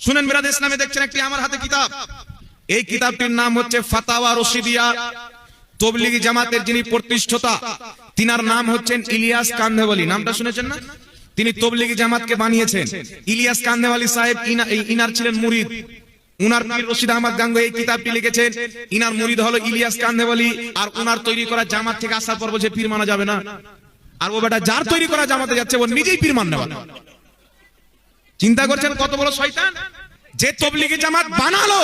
শুনেন বিরাদ ইসলামে দেখছেন একটি আমার হাতে কিতাব, এই কিতাবটির নাম হচ্ছে ফাতাওয়া রশিদিয়া। তবলিগি জামাতের যিনি প্রতিষ্ঠাতা তিনার নাম হচ্ছেন ইলিয়াস কান্ধেওয়ালি। নামটা শুনেছেন না? তিনি তবলিগি জামাতকে বানিয়েছেন। ইলিয়াস কান্ধেওয়ালি সাহেব ইনার ছিলেন মুরিদ। উনার পীর রশিদ আহমদ গাঙ্গুহি এই কিতাবটি লিখেছেন। ইনার মুরিদ হলো ইলিয়াস কান্ধেওয়ালি। আর উনার তৈরি করা জামাত থেকে আসার পর বলছে পীর মানা যাবে না। আর ও বেটা যার তৈরি করা জামাতে যাচ্ছে ও নিজেই পীর মানবে না। চিন্তা করছেন কত বড় শয়তান! যে তবলিগি জামাত বানালো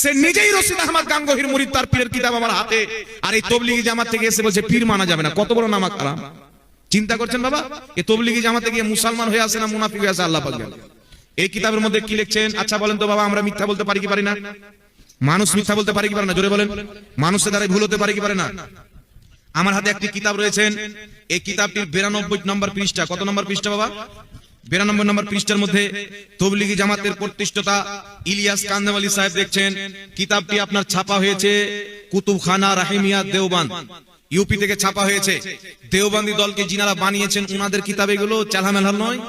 সে নিজেই রশিদ আহমদ গাঙ্গুহির মুরিদ, তার পীরের কিতাব আমার হাতে। আর এই তবলিগি জামাত থেকে এসে বলছে পীর মানা যাবে না। কত বড় নামাক হারাম! চিন্তা করছেন বাবা, এই তবলিগি জামাতে গিয়ে মুসলমান হয়ে আসে না মুনাফিক হয়ে আসে আল্লাহ পাক জানে। এই কিতাবের মধ্যে কি লিখছেন আচ্ছা বলেন তো বাবা? আমরা মিথ্যা বলতে পারি কি পারি না? মানুষ মিথ্যা বলতে পারে কি পারে না? জোরে বলেন। মানুষের দ্বারা ভুল হতে পারে কি পারে না? আমার হাতে একটি কিতাব রয়েছেন, এই কিতাবটির 92 নম্বর পৃষ্ঠা। কত নম্বর পৃষ্ঠা বাবা? 92 নম্বর পৃষ্ঠার মধ্যে তবলিগি জামাতের প্রতিষ্ঠাতা ইলিয়াস কান্ধেওয়ালি সাহেব দেখছেন কিতাবটি আপনার ছাপা হয়েছে কুতুবখানা রাহিমিয়া দেওবান্দ, ইউপি থেকে ছাপা হয়েছে। দেওবান্দি দলকে যিনারা বানিয়েছেন উনাদের কিতাব এগুলো, চালামেলা নয়।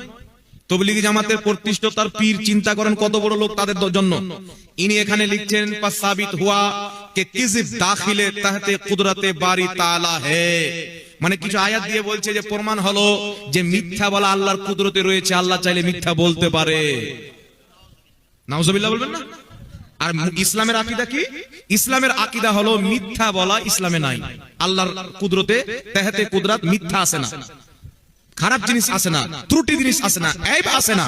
তবলিগি জামাতের প্রতিষ্ঠাতার পীর, চিন্তা করেন কত বড় লোক তাদের জন্য। ইনি এখানে লিখছেন সাবিত হুয়া কে কিযিব দাখিলে তাহতে কুদরতে বারি তাআলা হে, মানে কিছু আয়াত দিয়ে বলছে যে প্রমাণ হলো যে মিথ্যা বলা আল্লাহর কুদরতে রয়েছে, আল্লাহ চাইলে মিথ্যা বলতে পারে। নাউজুবিল্লাহ বলবেন না? আর ইসলামের আকীদা কি? ইসলামের আকীদা হলো মিথ্যা বলা ইসলামে নাই। আল্লাহর কুদরতে তাহতে কুদরত মিথ্যা আসে না, খারাপ জিনিস আসে না, ত্রুটি জিনিস আসে না, আইব আসে না।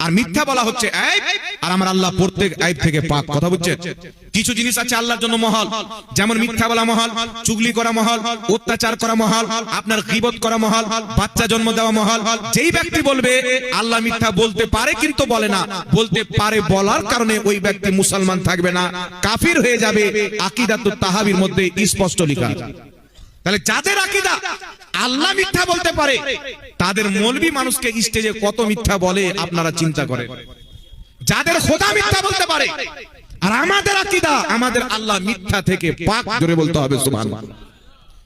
আর মিথ্যা বলা হচ্ছে আইব, আর আমার আল্লাহ প্রত্যেক আইব থেকে পাক। কথা বুঝছেন? কিছু জিনিস আছে আল্লাহর জন্য মহল, যেমন মিথ্যা বলা মহল, চুগলি করা মহল, অত্যাচার করা মহল, আপনার গীবত করা মহল, বাচ্চা জন্ম দেওয়া মহল। যেই ব্যক্তি বলবে আল্লাহ মিথ্যা বলতে পারে কিন্তু বলে না, বলতে পারে বলার কারণে ওই ব্যক্তি মুসলমান থাকবে না, কাফির হয়ে যাবে। আকীদাতুত তাহাবীর মধ্যে স্পষ্ট লেখা। তাহলে যাদের আকীদা আল্লাহ মিথ্যা বলতে পারে তাদের মৌলবি মানুষকে স্টেজে কত মিথ্যা বলে আপনারা চিন্তা করেন। যাদের খোদা মিথ্যা বলতে পারে, আর আমাদের আকীদা আমাদের আল্লাহ মিথ্যা থেকে পাক, জোরে বলতে হবে সুবহানাল্লাহ।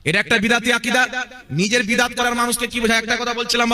এটা একটা বিদাতি আকীদা। নিজের বিদাত করার মানুষকে কি বোঝায়? একটা কথা বলছিলাম।